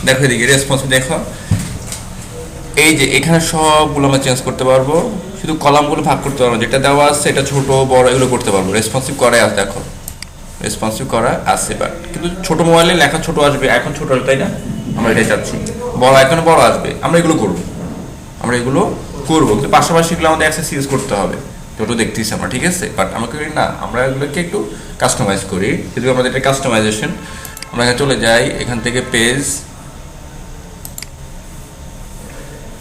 দেখো এদিকে রেসপন্স দেখো, এই যে এখানে সবগুলো আমরা চেঞ্জ করতে পারবো, শুধু কলামগুলো ভাগ করতে পারবো, যেটা দেওয়া আছে এটা ছোট বড় এগুলো করতে পারবো। রেসপন্সিভ করাই আছে, দেখো রেসপন্সিভ করা আছে, বাট কিন্তু ছোট মোবাইলে লেখা ছোট আসবে, এখন ছোট আসবে, তাই না? আমরা এটাই চাচ্ছি, বড় এখন বড় আসবে, আমরা এগুলো করবো, আমরা এগুলো করবো, কিন্তু পাশাপাশি এগুলো আমাদের অ্যাক্সেস ইউজ করতে হবে, ছোটো দেখতেছি আমরা, ঠিক আছে? বাট আমরা করি না, আমরা এগুলোকে একটু কাস্টমাইজ করি। যদি আমাদের এটা কাস্টমাইজেশন, আমরা এখানে চলে যাই, এখান থেকে পেজ,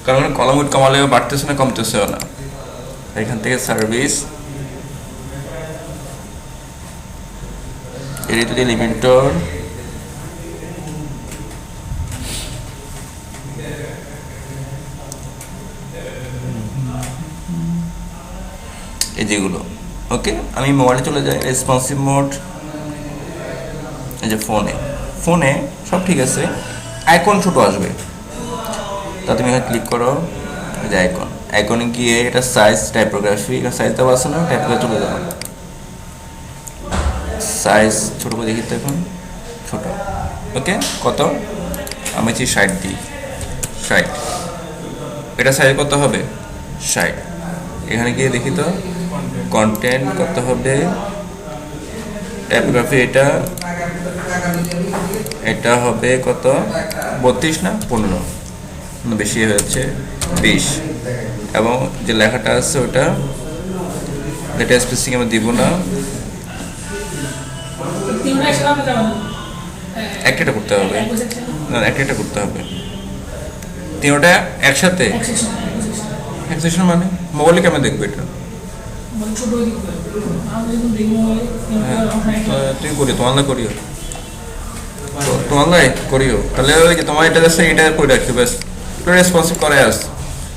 কারণ কলাম উইড কমালেও বাড়তেছে না কমতেছেও না, এখান থেকে সার্ভিস, এডিটর এলিমেন্টর, এই যেগুলো ওকে। আমি মোবাইলে চলে যাই, রেসপন্সিভ মোড, এই যে ফোনে সব ঠিক আছে, আইকন ছোট আসবে, তা তুমি এখানে ক্লিক করো, এই যে আইকনে গিয়ে এটা সাইজ টাইপোগ্রাফি, এখানে সাইজ দেওয়া আছে না, টাইপোগ্রাফি চলে যাও, সাইজ ছোট করে দেখি তো, এখন ছোট, ওকে। কত? আমি 60 দিই, 60, এটা সাইজ কত হবে? 60। এখানে গিয়ে দেখি তো কন্টেন্ট কত হবে, টাইপোগ্রাফি এটা হবে কত, 32 না 15, বেশি হয়েছে 20, এবং যে লেখাটা আছে ওটা ডেটা স্পেসিং আমি দিব না, একটা করতে হবে, না একটা করতে হবে, তিনটা একসাথে এক সেকশন, মানে মোবাইলে কেমন দেখবে এটা? তুমি করিও, তোমার করিও, তোমার করিও, তাহলে ওই যে তোমার এটা আছে, এটা করে রাখতে ব্যাস, রেসপন্সিভ করে আস,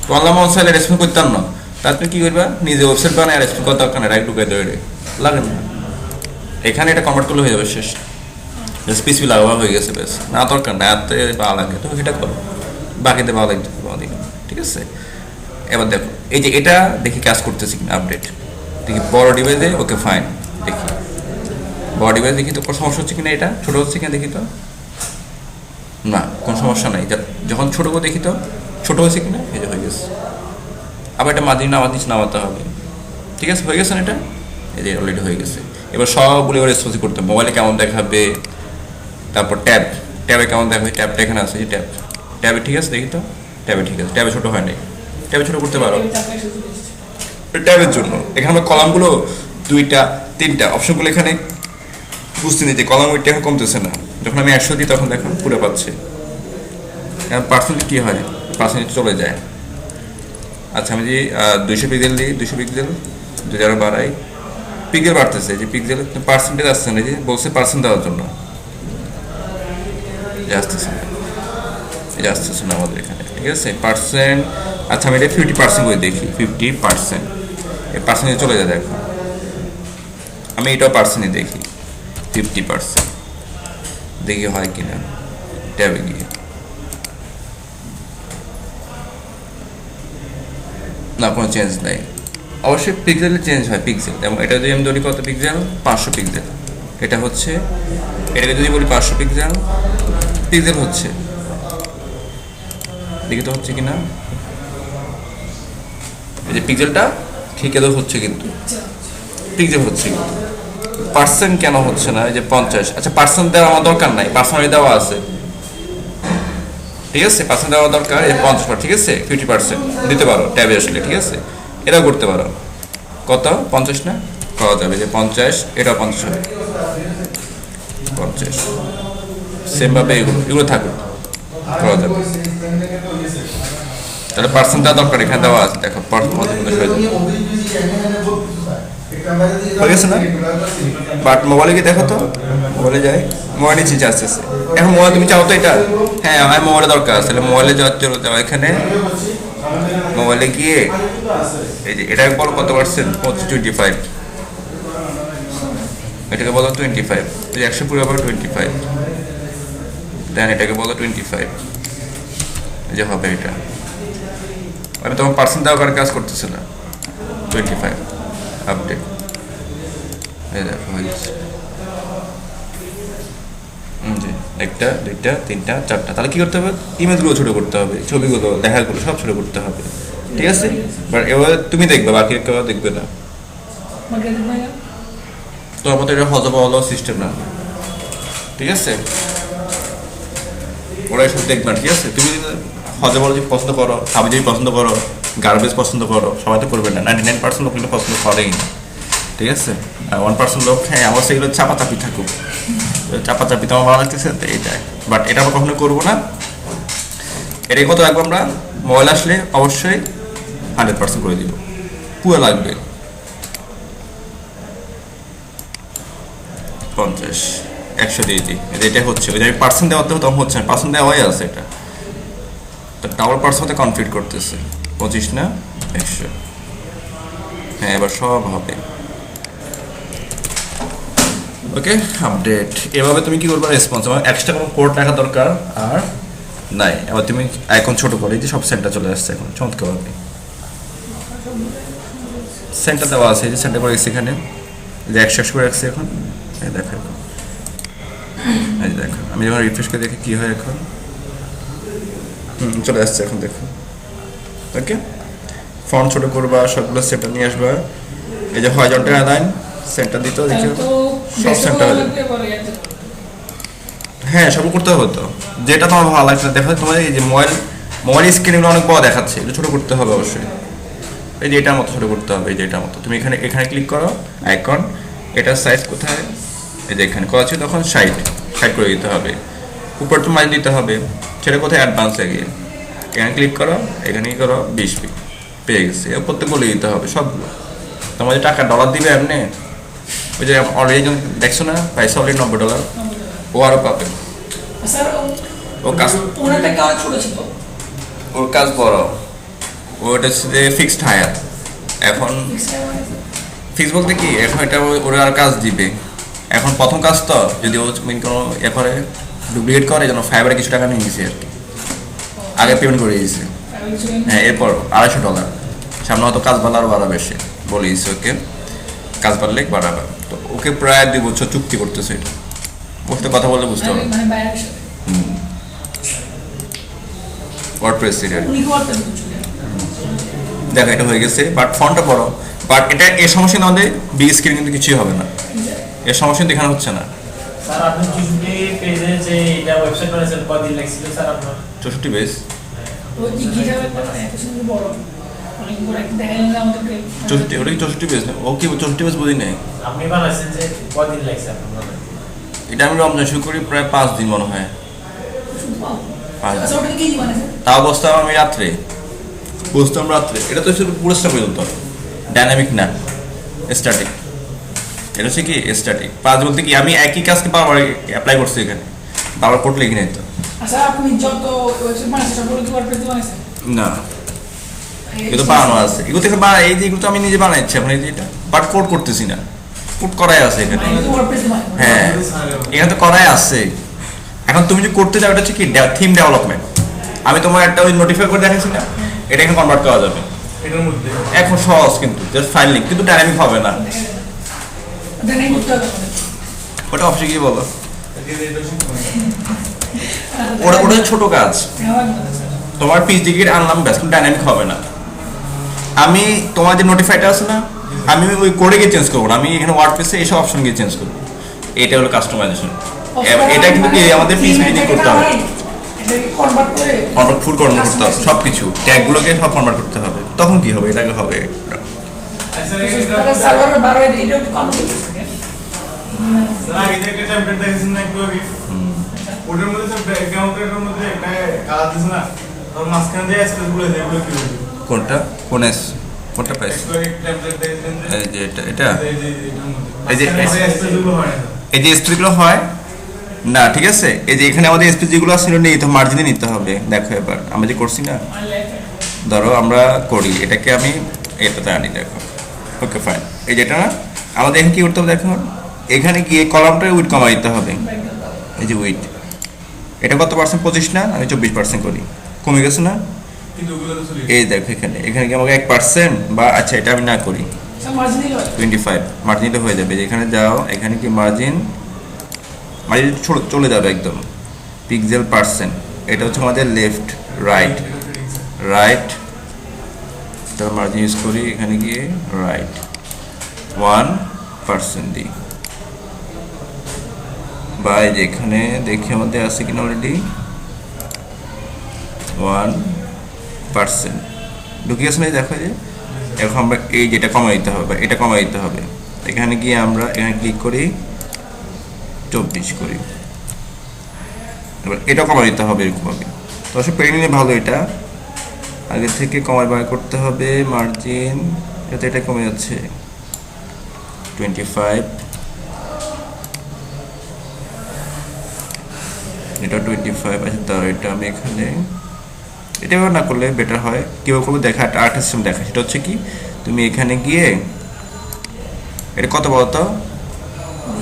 তোমার মন চাইলে রেসপন্স করতাম না, তা তুমি কি করবা, নিজে ওয়েবসাইট বানায় রেসপন্স করতে দরকার নেই, রাইট ঢুকাই দেবে, লাগে না, এখানে এটা কনভার্ট করলে হয়ে যাবে, শেষ, স্পেসিফি লাগা হয়ে গেছে, বেশ না দরকার না, এতে ভালো লাগে তো সেটা করো, বাকিতে ভালো লাগতে হবে, ঠিক আছে? এবার দেখো এই যে এটা দেখি কাজ করতেছি কিনা, আপডেট দেখি, বড় ডিভাইসে ওকে ফাইন, দেখি বড় ডিভাইস দেখি তো কোনো সমস্যা হচ্ছে কিনা, এটা ছোটো হচ্ছে কিনা দেখি তো, না কোনো সমস্যা নাই, যখন ছোটো করে দেখি তো ছোটো হয়েছে কিনা, এই যে হয়ে গেছে, আবার এটা নামাতে হবে, ঠিক আছে? হয়ে গেছে না এটা, এই যে অলরেডি হয়ে গেছে। এবার সবগুলো এবার রেসপন্সিভ করতে হবে, মোবাইলে কেমন দেখাবে, তারপর ট্যাবে কেমন দেখাবে, ট্যাবটা এখানে আছে, যে ট্যাবে ঠিক আছে, দেখি তো ট্যাবে ঠিক আছে, ট্যাবে ছোটো হয় নাই, ট্যাবে ছোটো করতে পারো, ট্যাবের জন্য এখানে আমরা কলামগুলো 2টা 3টা অপশনগুলো এখানে বুঝতে নিতে, কলাম ওইটা এখন কমতেছে না, যখন আমি 100 দিই তখন দেখুন পুরো পাচ্ছে, পার্সেন্টেজ কী হয়, পার্সেন্টেজ চলে যায়। আচ্ছা আমি যদি 200 পিক্সেল দিই, 200 পিক্সেল যদি আরও বাড়াই, পিক্সেল বাড়তেছে, যে পিক্সেল পার্সেন্টেজ আসছে না, যে বলছে পার্সেন্ট দেওয়ার জন্য, আসতেছে না, এটা আসতেছে না আমাদের এখানে, ঠিক আছে? পার্সেন্ট, আচ্ছা আমি এটা 50% করে দেখি, 50%, এই পার্সেন্টে চলে যায়, দেখো আমি এটাও পার্সেন্টে দেখি, 50% দেখি হয় কিনা, ট্যাবে গিয়ে, না কোনো চেঞ্জ নাই, অবশ্যই পিক্সেলে চেঞ্জ হয়, পিক্সেল, এবং এটা যদি আমি ধরি কত পিক্সেল, 500 পিক্সেল, এটা হচ্ছে, এটাকে যদি বলি 500 পিক্সেল হচ্ছে, দেখি তো হচ্ছে কিনা, এই যে পিক্সেলটা ঠিক এত হচ্ছে, কিন্তু পিক্সেল হচ্ছে, কিন্তু পার্সেন্ট কেন হচ্ছে না? এই যে 50, আচ্ছা পার্সেন্ট দেওয়া আমার দরকার নাই, পার্সেন্ট দেওয়া আছে, ঠিক আছে? পার্সেন্ট দেওয়া দরকার, এই 50, ঠিক আছে? 50% দিতে পারো ট্যাবে আসলে, ঠিক আছে? এটাও করতে পারো, কত 50 না করা যাবে, যে 50, এটাও 50 হবে, 50 সেমভাবে এগুলো থাকুক, করা যাবে, তাহলে পার্সেন্ট দেওয়া দরকার, এখানে দেওয়া আছে, দেখো হয়ে গেছে না? বাট মোবাইলে গিয়ে দেখো তো, মোবাইলে যাই, মোবাইলে নিচে আসতেছে, এখন মোবাইল তুমি চাও তো এটা, হ্যাঁ আমার মোবাইলে দরকার আছে, তাহলে মোবাইলে যাওয়ার জন্য যাও, এখানে মোবাইলে গিয়ে এই যে এটা বলো কত পার্সেন্ট, 25, এটাকে বলো 25, 100 পুরো আবার 25, দেন এটাকে বলো 25, যে হবে এটা, আমি তোমার পার্সেন্ট দেওয়ার কাজ করতেছে না, 25 আপডেট, এই দেখো হয়ে গেছে, জি। একটা, দুইটা, তিনটা, চারটা। তাহলে কি করতে হবে? ইমেজগুলো ছোট করতে হবে, ছবিগুলো দেখাগুলো সব ছোট করতে হবে, ঠিক আছে? বাট এবার তুমি দেখবে, বাকি কেউ দেখবে না। তোমার মতো এটা হজবা হলো সিস্টেম না, ঠিক আছে? ওরা এসব দেখবে না, ঠিক আছে? তুমি হজবালজি পছন্দ করো, হাবিজাবি পছন্দ করো, গার্বেজ পছন্দ করো, সবাই তো করবে না। 99% লোক কিন্তু পছন্দ করেই না, ঠিক আছে? আর 1% লোক হ্যাঁ আমার সেগুলো চাপাচাপি থাকুক, চাপাচাপি তো আমার ভালো লাগতেছে তো এইটাই। বাট এটা আমরা কখনো করবো না। এটাই কত রাখবো আমরা? মোবাইল আসলে অবশ্যই 100% করে দিব, পুরো লাগবে 50, 100 দিয়ে দিই। এটা হচ্ছে ওই যে আমি পার্সেন্ট দেওয়াতে তখন হচ্ছে না, পার্সেন্ট দেওয়াই আছে এটা, তো ডাবল পার্সেন্টে কনফিট করতেছে 25 না 100। হ্যাঁ এবার সব হবে ওকে। আপডেট এভাবে তুমি কি করবে? রেসপন্স আমার এক্সট্রা কোনো কোড রাখা দরকার আর নাই। এবার তুমি আইকন ছোট করে যে সব সেন্টার চলে আসছে এখন চমৎকারভাবে। সেন্টার দেওয়া আছে, এই যে সেন্টার করে রাখছি এখানে, যে 100 করে রাখছি এখন। এই দেখো এখন, এই দেখো আমি যখন রিফ্রেশ করে দেখি কি হয় এখন, চলে আসছে এখন দেখো। ওকে, ফন্ট ছোট করবা, সবগুলো সেন্টার নিয়ে আসবা। এই যে হরিজন্টাল লাইন সেন্টার দিতে দেখো, সব সেন্টার হয়ে যাবে। হ্যাঁ সব করতে হবে তো, যেটা তোমার ভালো লাগছে। দেখো তোমার এই যে মোবাইল স্ক্রিনগুলো অনেক বড় দেখাচ্ছে, এটা ছোট করতে হবে অবশ্যই। এই যে এটার মতো ছোট করতে হবে, এই যে এটার মতো। তুমি এখানে ক্লিক করো আইকন, এটার সাইজ কোথায়? এই যে এখানে করা আছে, তখন 60 করে দিতে হবে। উপর তো মাইল দিতে হবে, সেটা কোথায়? অ্যাডভান্সে গিয়ে এখানে ক্লিক করো, এখানে কি করো 20 পেয়ে গেছে। প্রত্যেকগুলো দিতে হবে সবগুলো। তোমার যে টাকা ডলার দিবে এমনি, ওই যে অলরেডি দেখছো না পয়সা অলরেডি $90, ও আরও পাবে। ও কাজ ওর কাজ বড়, ওটা হচ্ছে যে ফিক্সড হায়ার। এখন ফিক্স বলতে কি, এখন এটা ওরা আর কাজ দিবে। এখন প্রথম কাজ তো যদি ও কোনো এ করে ডুপ্লিকেট করে, যেন ফাইবারে কিছু টাকা নিয়ে গেছে আর কি, আগে পেমেন্ট করে দিয়েছে। হ্যাঁ এরপর $250, সামনে হয়তো কাজ বাড়লে আরও বাড়াবে, সে বলে দিচ্ছে ওকে কাজ বাড়লে বাড়াবে। তো ওকে প্রায় 2 বছর চুক্তি করতেছে, এটা বলতে কথা বললে বুঝতে পারবে। ওয়ার্ডপ্রেস দেখো এটা হয়ে গেছে, বাট ফন্টটা বড়। বাট এটা এর সমস্যা না হলে বিগ স্ক্রিন কিন্তু কিছুই হবে না, এর সমস্যা দেখানো হচ্ছে না। স্যার আপনি 64 পেজে যে এটা ওয়েবসাইট বানাইছেন কতদিন লাগছিল স্যার আপনার? 64 পেজ, ওই যে গিটার এত সুন্দর বড় অনেক বড় একটা দেখালেন না আমাদেরকে। 64 ওটা কি 64 পেজ না? ওকে 64 পেজ বুঝি নাই। আপনি বানাইছেন যে কতদিন লাগছে আপনার? এটা আমি রমজান শুরু করি প্রায় 5 দিন মনে হয়। আচ্ছা ওটা কি বানাইছেন? তাও বসতাম আমি রাত্রে, এটা তো শুধু পুরো স্টাফ পর্যন্ত ডাইনামিক না, স্ট্যাটিক। এটা হচ্ছে কি স্ট্যাটিক। 5 বলতে কি আমি একই কাজকে বারবার অ্যাপ্লাই করছি, এখানে বারবার কোড লিখে নাই তো। আচ্ছা আপনি যত ওয়েবসাইট বানাইছেন সবগুলো কি ওয়ার্ডপ্রেস দিয়ে বানাইছেন? না এগুলো বানানো আছে, এগুলো থেকে এই যে এগুলো তো আমি নিজে বানাইছি এখন, এই যে এটা বাট কোড করতেছি না, কোড করাই আছে এখানে। হ্যাঁ এখানে তো করাই আছে। এখন তুমি যদি করতে যাও, এটা হচ্ছে কি থিম ডেভেলপমেন্ট। আমি তোমার একটা ওই নোটিফাই করে দেখাচ্ছি না, এটা এখানে কনভার্ট করা যাবে এটার মধ্যে। এখন সহজ, কিন্তু জাস্ট ফাইল লিঙ্ক, কিন্তু ডাইনামিক হবে না। ওটা অফিসে গিয়ে বলো, ওটা ছোট কাজ। তোমার পিচ ডিগ্রি আনলাম ব্যাস, কিন্তু ডাইনামিক হবে না। আমি তোমার যে নোটিফাইটা আছে না, আমি ওই কোডে গিয়ে চেঞ্জ করবো না, আমি এখানে ওয়ার্ডপ্রেসে এইসব অপশন গিয়ে চেঞ্জ করবো। এটা হলো কাস্টমাইজেশন। এটা কিন্তু কি আমাদের পিচ বিল্ডিং করতে হবে, ফুল কনভার্ট করতে হবে, সব কিছু ট্যাগগুলোকে সব কনভার্ট করতে হবে। তখন কি হবে? এটাকে হবে কোনটা কোনটা পাইছি? এই যে এটা এই যে স্ট্রিকগুলো হয় না, ঠিক আছে? এই যে এখানে আমাদের এসপি যেগুলো আছে নেই তো, মার্জিনে নিতে হবে। দেখো এবার আমরা যে করছি না, ধরো আমরা করি এটাকে, আমি এটাতে আনি, দেখো ওকে ফাইন। এই যেটা না আমাদের এখানে কি করতে হবে? দেখো এখানে গিয়ে কলামটা উইট কমা দিতে হবে। এই যে উইট, এটা কত পার্সেন্ট? 25 না, আমি 24% করি, কমে গেছে না? এই দেখো এখানে কি আমাকে 1% বা আচ্ছা এটা আমি না করি 25 মার্জিন হয়ে যাবে। এখানে যাও, এখানে কি মার্জিন চলে যাবে একদম পিক্সেল পার্সেন্ট, এটা হচ্ছে আমাদের লেফট রাইট রাইট, তার মার্জিন ইউজ করি এখানে গিয়ে রাইট 1% দিই, বা এই যে এখানে দেখি আমাদের আছে কিনা অলরেডি 1% ঢুকিয়ে আসলে দেখো যে এখন আমরা এই যেটা কমাই দিতে হবে বা এটা কমাই দিতে হবে, এখানে গিয়ে আমরা এখানে ক্লিক করি 24 করি, এবার এটা কমাই দিতে হবে এরকমভাবে। তো আসলে পেরে নিলে ভালো, এটা আগে থেকে কমাই বার করতে হবে মার্জিন, এতে এটা কমে যাচ্ছে 25, এটা 25 আছে, তার এটা আমি এখানে এটা না করলে বেটার হয়, কেউ করবে দেখা একটা আর্ট সিস্টেম দেখা, সেটা হচ্ছে কি তুমি এখানে গিয়ে এটা কত বলতো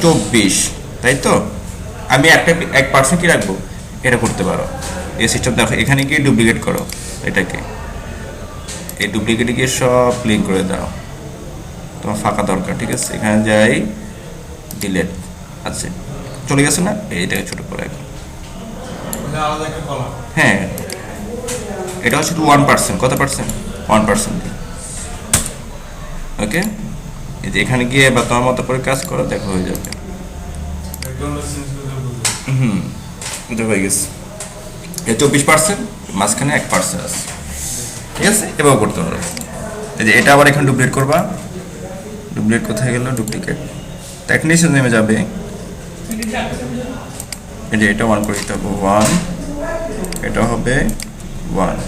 24, তাই তো আমি একটা 1% কি রাখবো এটা করতে পারো, এই সিস্টেম দেখো এখানে গিয়ে ডুপ্লিকেট করো, এটাকে এই ডুপ্লিকেটে গিয়ে সব লিঙ্ক করে দাও, তোমার ফাঁকা দরকার, ঠিক আছে এখানে যাই ডিলেট, আচ্ছা চলে গেছে না, এইটাকে ছোট করে এখন হ্যাঁ এটা হচ্ছে 1%, কত পার্সেন্ট 1% ওকে, এই যে এখানে গিয়ে বা তোমার মতো করে কাজ করো দেখো হয়ে যাবে, এটা হয়ে গেছে, এই 24% মাঝখানে 1% আছে, ঠিক আছে এবার করতে পারো। এই যে এটা আবার এখানে ডুপ্লিকেট করবা, ডুপ্লিকেট কোথায় গেল ডুপ্লিকেট, টেকনিশিয়ান নেমে যাবে, এই যে এটা 1 করে দিতে হবে 1, এটা হবে 1,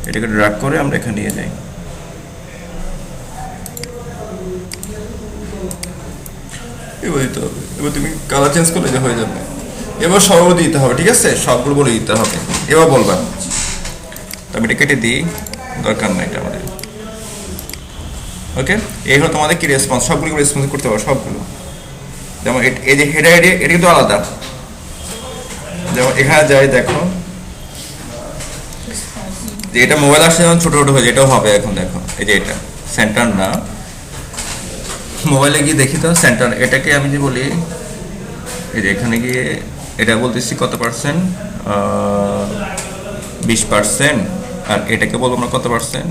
এটাকে ড্র্যাগ করে আমরা এখানে নিয়ে যাই, এবার দিতে হবে, এবার তুমি কালার চেঞ্জ করলে যে হয়ে যাবে, এবার সবগুলো দিতে হবে, ঠিক আছে সবগুলো বলে দিতে হবে, এবার বলবা তবে এটা কেটে দিই, দরকার নাই এটা আমাদের, ওকে এই হলো তোমাদের কি রেসপন্স, সবগুলো রেসপন্স করতে পারো সবগুলো, যেমন এই যে হেডার আইডি এটা কিন্তু আলাদা, যেমন এখানে যাই দেখো যে এটা মোবাইল আসলে যেমন ছোট ছোট হয়ে যায়, এটাও হবে এখন দেখো, এই যে এটা সেন্টার না, মোবাইলে গিয়ে দেখি তো সেন্টার, এটাকে আমি যে বলি এই যে এখানে গিয়ে এটা বলতেছি কত পার্সেন্ট 20%, আর এটাকে বলবো আমরা কত পার্সেন্ট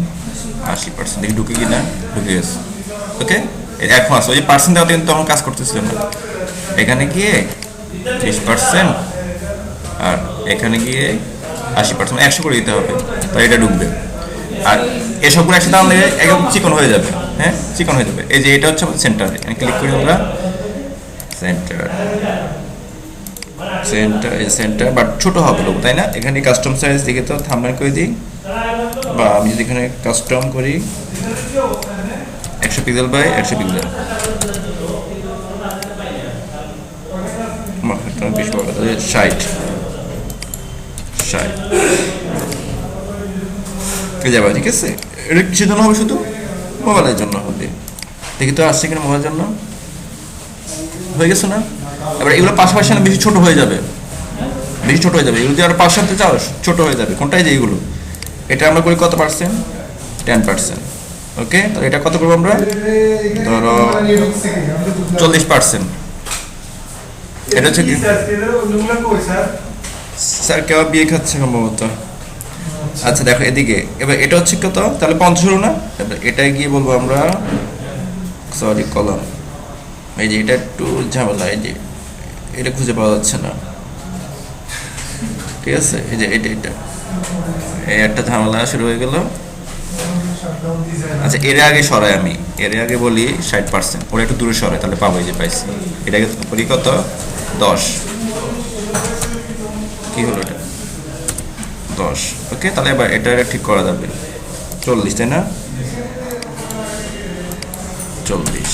80%, দেখি ঢুকে কিনা, ঢুকে গেছে ওকে, এখন আসো ওই যে পার্সেন্ট দেওয়া কিন্তু তখন কাজ করতেছিলাম না, এখানে গিয়ে 20% আর এখানে গিয়ে 80%, 100 করে দিতে হবে, তাই এটা ঢুকবে, আর এসবগুলো একসাথে আনলে একদম চিকন হয়ে যাবে, হ্যাঁ চিকন হয়ে যাবে, এই যে এটা হচ্ছে সেন্টার, এখানে ক্লিক করি আমরা সেন্টার সেন্টার এই সেন্টার, বাট ছোট হবে লোক তাই না, এখানে কাস্টম সাইজ দিকে তো থাম্বনেল করে দিই, বা আমি যদি এখানে কাস্টম করি 100 পিক্সেল বাই 100 পিক্সেল, 60 যাবে, ঠিক আছে এটা কিসের জন্য হবে, শুধু মোবাইলের জন্য হবে, দেখি তো আসছে কিনা মোবাইলের জন্য, হয়ে গেছে না, এবার এগুলো পাশাপাশি না বেশি ছোট হয়ে যাবে, বেশি ছোট হয়ে যাবে, এগুলো যদি আরো পাশ সাথে চাও ছোট হয়ে যাবে, কোনটাই যে এগুলো, এটা আমরা করি কত পার্সেন্ট 10%, ওকে তাহলে এটা কত করবো আমরা ধরো 40%, এটা হচ্ছে কি স্যার কেউ বিয়ে খাচ্ছে সম্ভবত, আচ্ছা দেখো এদিকে, এবার এটা হচ্ছে কত তাহলে 50 হলো না, এবার এটাই গিয়ে বলবো আমরা সরি কলাম, এই যে এটা একটু ঝামেলা, এই যে এটা খুঁজে পাওয়া যাচ্ছে না, ঠিক আছে এই যে এটা এই একটা ঝামেলা শুরু হয়ে গেল, আচ্ছা এর আগে সরাই আমি, এর আগে বলি 60%, ওরা একটু দূরে সরাই তাহলে পাবো, এই যে পাইছি, এটাকে করি কত 10, কি হলো এটা 10, ওকে তাহলে এবার এটা ঠিক করা যাবে 40, তাই না 40,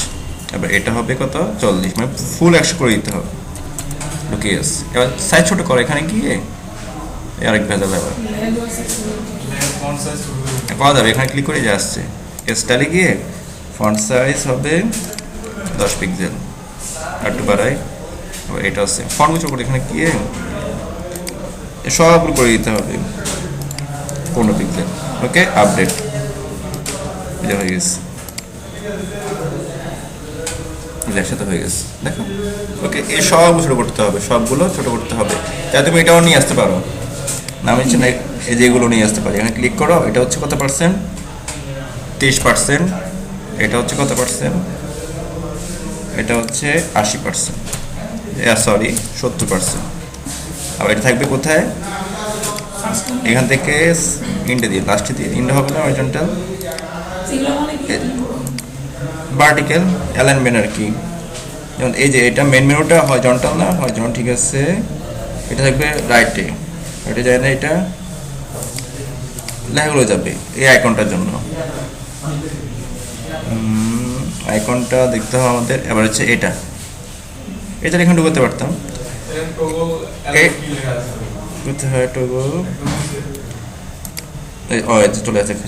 এবার এটা হবে কত 40, মানে ফুল 100 করে দিতে হবে, ওকে ইয়েস, এবার সাইজ ছোট করো, এখানে গিয়ে আরেক ভেজা ব্যাপার পাওয়া যাবে, এখানে ক্লিক করে যে আসছে স্টাইলে গিয়ে ফন্ট সাইজ হবে 10 পিক্সেল, আর একটু বাড়াই, এটা আছে ফন্ট গুলো করে এখানে গিয়ে সবগুলো করে দিতে হবে 15 পিক্সেল, ওকে আপডেট, এটা হয়ে গেছে, একসাথে হয়ে গেছে দেখো। ওকে, এই সবগুলো ছোটো করতে হবে, সবগুলো ছোটো করতে হবে, তাই তুমি এটাও নিয়ে আসতে পারো না। আমি হচ্ছে না এই যে এগুলো নিয়ে আসতে পারি, এখানে ক্লিক করো। এটা হচ্ছে কত পার্সেন্ট? 30%। এটা হচ্ছে কত পার্সেন্ট? এটা হচ্ছে 80%, সরি 70%। আবার এটা থাকবে কোথায়? এখান থেকে ইন্ডে দিয়ে, লাস্টে দিয়ে, ইন্ডে হবে না, হরিজন্টাল সেগুলো মানে কি ভার্টিক্যাল অ্যালাইনমেন্ট আর কি। যেমন এই যে এটা মেন মেনুটা হরিজন্টাল না, হরিজন্টাল ঠিক আছে। এটা থাকবে রাইটে, রাইটে যায় না, এটা লেখাগুলো যাবে এই আইকনটার জন্য। আইকনটা দেখতে হবে আমাদের। এবার হচ্ছে এটা, এটা এখানে ঢুকাতে পারতাম। কোথায় টগো?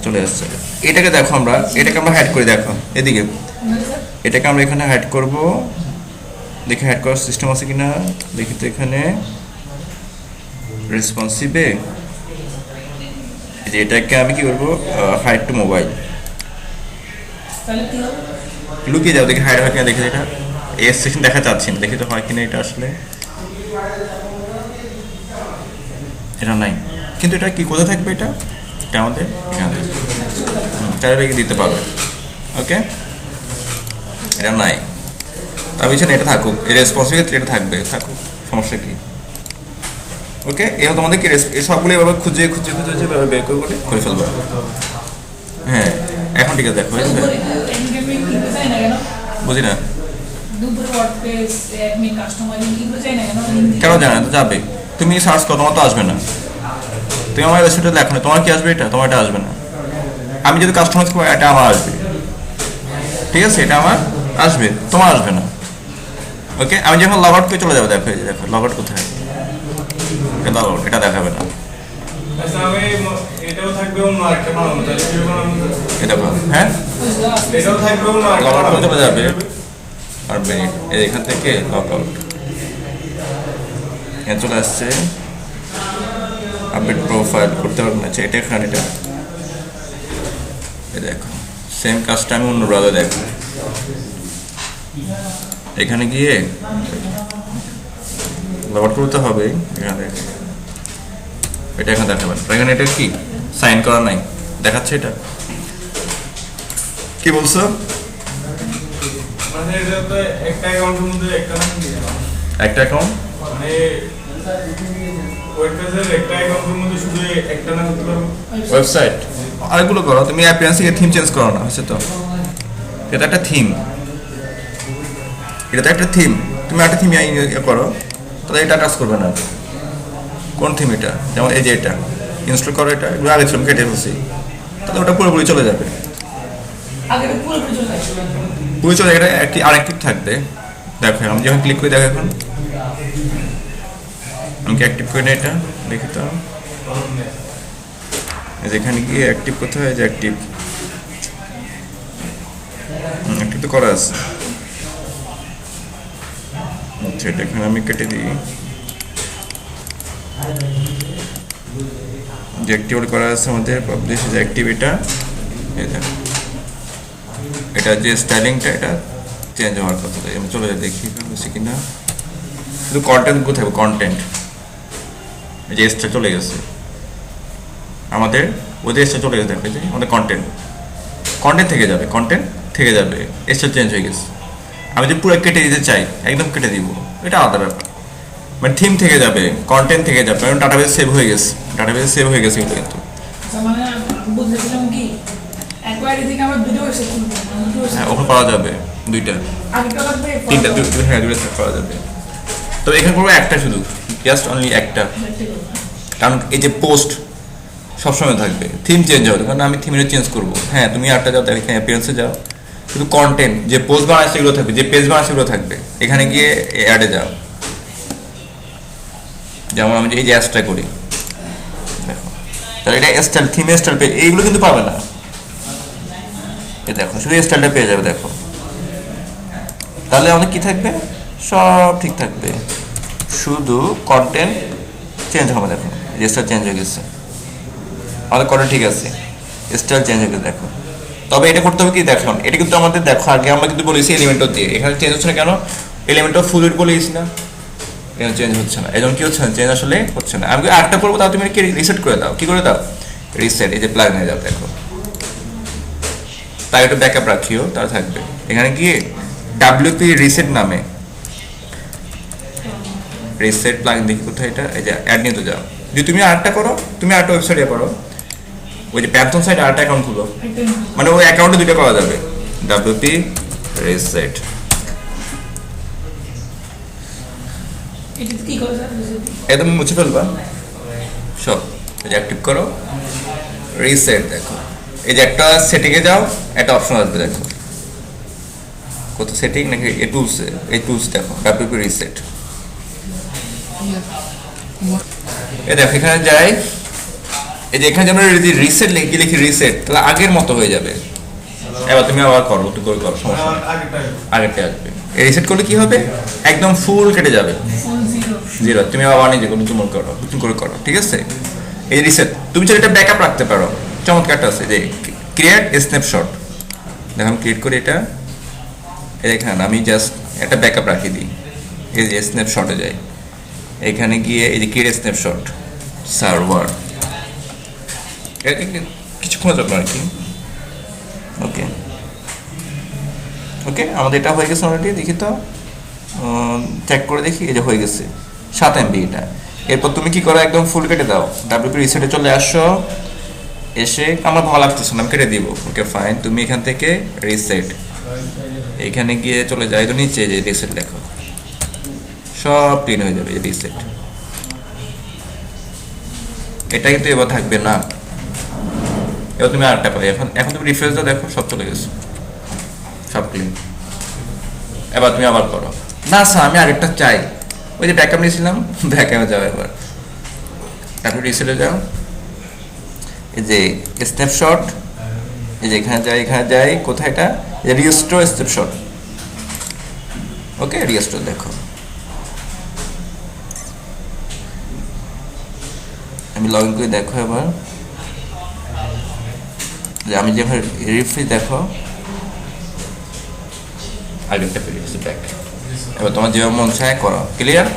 চলে আসছে। এটাকে দেখো, আমরা এটাকে আমরা হাইড করে দেখো এদিকে। এটাকে আমরা এখানে হাইড করব, দেখে হাইড করার সিস্টেম আছে কিনা দেখি তো। এখানে রেসপন্সিভে এটাকে আমি কি করবো, হাইড টু মোবাইল। তাহলে কি হবে? লুকিয়ে যাও, দেখি হাইড হয় কিনা দেখি। এটা এস সেকশন দেখা যাচ্ছে না, দেখি তো হয় কিনা। এটা আসলে এটা নাই, কিন্তু এটা কি কোথায় থাকবে? এটা এটা আমাদের এখানে চাইলে রেখে দিতে পারবে। ওকে, এটা নাই, তার পিছনে এটা থাকুক, এই রেসপন্সিবিলিটি এটা থাকবে, থাকুক, সমস্যা কি? ওকে, এবার তোমাদের কি এই সবগুলো এভাবে খুঁজে খুঁজে খুঁজে এভাবে বের করে করে ফেলবে। হ্যাঁ, এখন ঠিক আছে, দেখো হয়েছে? এনগেজমেন্ট কি চাই না কেন? বুঝি না দুপুরে ওয়ার্ডপ্রেস অ্যাডমিন কাস্টমাইজিং কি চাই না কেন? কেন জানা তো যাবে। তুমি সার্চ করো, তোমার তো আসবে না। তুমি আমার রেসিপিটা লেখো না, তোমার কি আসবে? এটা তোমার এটা আসবে না। আমি যদি কাস্টমাইজ করবো, এটা আমার আসবে, ঠিক আছে? এটা আমার আসবে, তোমার আসবে না। ওকে, আমি যখন লগ আউট করে চলে যাবো, দেখো এই যে দেখো লগ আউট কোথায়, এটা লগ আউট, এটা দেখাবে না। আচ্ছা, আমি এটাও থাকবে অন্য আরেকটা বানাবো, তাহলে কি বানাবো? এটা বল, হ্যাঁ এটাও থাকবে অন্য লগ আউট করে আরেকটা চলে যাবে। আর এখান থেকে লগ আউট এখানে চলে আসছে। আপডেট প্রোফাইল করতে পারবো না, এটা এখানে। এটা এই দেখো, সেম কাজটা আমি অন্য ব্রাউজারে দেখো। এখানে গিয়ে লগ আউট করতে হবে। এখানে এটা এখানে দেখাবেন, এখানে এটা কি সাইন করা নাই দেখাচ্ছে। এটা কি বলছো? মানে এটা তো একটা অ্যাকাউন্টের মধ্যে একটা নাম দিয়ে দাও। একটা অ্যাকাউন্ট মানে ওয়েবপেজের একটা অ্যাকাউন্টের মধ্যে শুধু একটা নাম দিতে পারবো। ওয়েবসাইট আরেকগুলো করো তুমি, অ্যাপিয়ারেন্স থেকে থিম চেঞ্জ করো না, হচ্ছে তো? এটা একটা থিম, এটা তো একটা থিম। তুমি একটা থিম করো, তাহলে এটা কাজ করবে না। কোন থিম এটা? যেমন এই যে এটা ইনস্টল করো, এটা এগুলো আগে ছিল কেটে ফেলছি, তাহলে ওটা পুরোপুরি চলে যাবে। আগে তো পুরোপুরি চলে আসবে। পুরো চলে, এটা একটি আরেকটিভ থাকবে। দেখো আমি যখন ক্লিক করি, দেখো এখন আমি কি অ্যাক্টিভ করি না? এটা দেখি তো, যেখানে গিয়ে অ্যাক্টিভ কোথায়, যে অ্যাক্টিভ অ্যাক্টিভ তো করা আছে। আচ্ছা, এটা এখানে আমি কেটে দিই, যে অ্যাক্টিভ করা আছে আমাদের পাবলিশ যে অ্যাক্টিভ। এটা এই দেখো, এটা যে স্টাইলিংটা এটা চেঞ্জ হওয়ার কথা। আমি চলে যাই দেখি হচ্ছে কিনা। শুধু কন্টেন্ট কোথায়? কন্টেন্ট, এই যে এসটা চলে গেছে আমাদের, ওদের এসটা চলে গেছে। দেখো যে আমাদের কন্টেন্ট, কন্টেন্ট থেকে যাবে, কন্টেন্ট থেকে যাবে, এসটা চেঞ্জ হয়ে গেছে। আমি যদি পুরো কেটে দিতে চাই, একদম কেটে দিব, এটা আলাদা ব্যাপার। মানে থিম থেকে যাবে, কন্টেন্ট থেকে যাবে, কারণ ডাটাবেস সেভ হয়ে গেছে, ডাটাবেস সেভ হয়ে গেছে এগুলো। কিন্তু আচ্ছা, মানে বুঝতেছিলাম কি অ্যাকোয়ারি থেকে আমরা দুটো ওয়েবসাইট খুলবো, দুটো হ্যাঁ, ওয়েবসাইট ওখানে করা যাবে দুইটা, আগেটা লাগবে তিনটা, হ্যাঁ দুইটা করা যাবে। তবে এখানে করবো একটা, শুধু জাস্ট অনলি একটা। কারণ এই যে পোস্ট সবসময় থাকবে, থিম চেঞ্জ হবে, কারণ আমি থিমটা চেঞ্জ করবো। হ্যাঁ, তুমি আটটা যাও, দেখো এখানে অ্যাপিয়ারেন্সে যাও, শুধু কন্টেন্ট যে পোস্ট বানায় সেগুলো থাকবে, যে পেজ বানায় সেগুলো থাকবে। এখানে গিয়ে অ্যাডে যাও, যেমন আমি এই যে অ্যাডটা করি, দেখো তাহলে এটা স্টাইল, থিম স্টাইল পেজ, এইগুলো কিন্তু পাবে না। এই দেখো শুধু স্টাইলটা পেয়ে যাবে। দেখো তাহলে আমাদের কি থাকবে? সব ঠিক থাকবে, শুধু কন্টেন্ট চেঞ্জ হবে। দেখো স্টাইল চেঞ্জ হয়ে গেছে, আমাদের কন্টেন্ট ঠিক আছে, স্টাইল চেঞ্জ হয়ে গেছে। দেখো তো তবে এটা করতে হবে কি দেখুন, এটা কিন্তু আমাদের দেখো আগে আমরা কিন্তু বলেছি এলিমেন্টও দিয়ে, এখানে চেঞ্জ হচ্ছে না কেন? এলিমেন্ট অফ ফুল বলেছি না, এখানে চেঞ্জ হচ্ছে না, এজন্য কি হচ্ছে না, চেঞ্জ আসলে হচ্ছে না। আমি আরেকটা করবো, তাও তুমি কি রিসেট করে দাও, কি করে দাও, রিসেট, এই যে প্লাগ নিয়ে যাও, দেখো তাই একটু ব্যাকআপ রাখিও, তার থাকবে এখানে গিয়ে ডাব্লিউপি রিসেট নামে রিসেট প্লাগ দেখি কোথায় এটা, এই যে অ্যাড নিয়ে তো যাও। যদি তুমি আরেকটা করো, তুমি আরেকটা ওয়েবসাইটে করো, ওই যে প্যান্থন সাইটে আরেকটা অ্যাকাউন্ট খুলো, মানে ওই অ্যাকাউন্টে দুটো পাওয়া যাবে, ডাব্লিউপি রিসেট। এটা কি করে স্যার? এটা তুমি মুছে ফেলবা সব, এই যে অ্যাক্টিভ করো, রিসেট দেখো, এই যে একটা সেটিংয়ে যাও, একটা অপশন আসবে দেখো, কত সেটিং নাকি এই টুলসে, এই টুলস দেখো ডাব্লিউপি রিসেট, এই দেখো এখানে যাই, এই যে এখানে আমরা যদি রিসেট লিখি রিসেট, তাহলে আগের মতো হয়ে যাবে। এবার তুমি আবার করো, একটু করে করো, সমস্যা নেই, আগেরটা আসবে। এই রিসেট করলে কি হবে, একদম ফুল কেটে যাবে, ফুল জিরো। জিরো। তুমি আবার নিজে নতুন করো, নতুন করে করো, ঠিক আছে? এই রিসেট তুমি চাইলে এটা ব্যাকআপ রাখতে পারো, চমৎকারটা আছে যে ক্রিয়েট স্ন্যাপশট, দেখো আমি ক্রিয়েট করি এটা, এখানে আমি জাস্ট একটা ব্যাকআপ রাখি দিই, এই যে স্ন্যাপশটে যাই, এখানে গিয়ে এই যে ক্রিয়েট স্ন্যাপশট সার্ভার, কিছুক্ষণের জন্য আর কি। ওকে ওকে, আমাদের এটা হয়ে গেছে অলরেডি, দেখি তো চেক করে দেখি, এই যে হয়ে গেছে 7 MB এটা। এরপর তুমি কি করো, একদম ফুল কেটে দাও, ডাব্লিউপি রিসেটে চলে আসো, এসে আমার ভালো লাগতেছে না, আমি কেটে দিব, ওকে ফাইন। তুমি এখান থেকে রিসেট, এখানে গিয়ে চলে যায় তো নিচে, যে রিসেট লেখো, সব ক্লিন হয়ে যাবে, রিসেট। এটা কিন্তু এবার থাকবে না, এবার তুমি আরেকটা পাই, এখন তুমি রিফ্রেশ দাও, দেখো সব চলে গেছে, সব ক্লিন। এবার তুমি আবার করো, না স্যার আমি আরেকটা চাই, ওই যে ব্যাকআপ নিয়েছিলাম, ব্যাকআপে যাও, এবার তারপর রিসেটে যাও, এই যে স্ন্যাপশট, এই যে এখানে যাই, কোথায় এটা, রিস্টোর স্ন্যাপশট, ওকে রিস্টোর দেখো, আমি লগ ইন করে দেখো, এবার যে আমি যেভাবে রিফ্রেশ দেখো, আগেরটা পেয়ে গেছে ব্যাক। এবার তোমার যেভাবে মন চায় করো, ক্লিয়ার?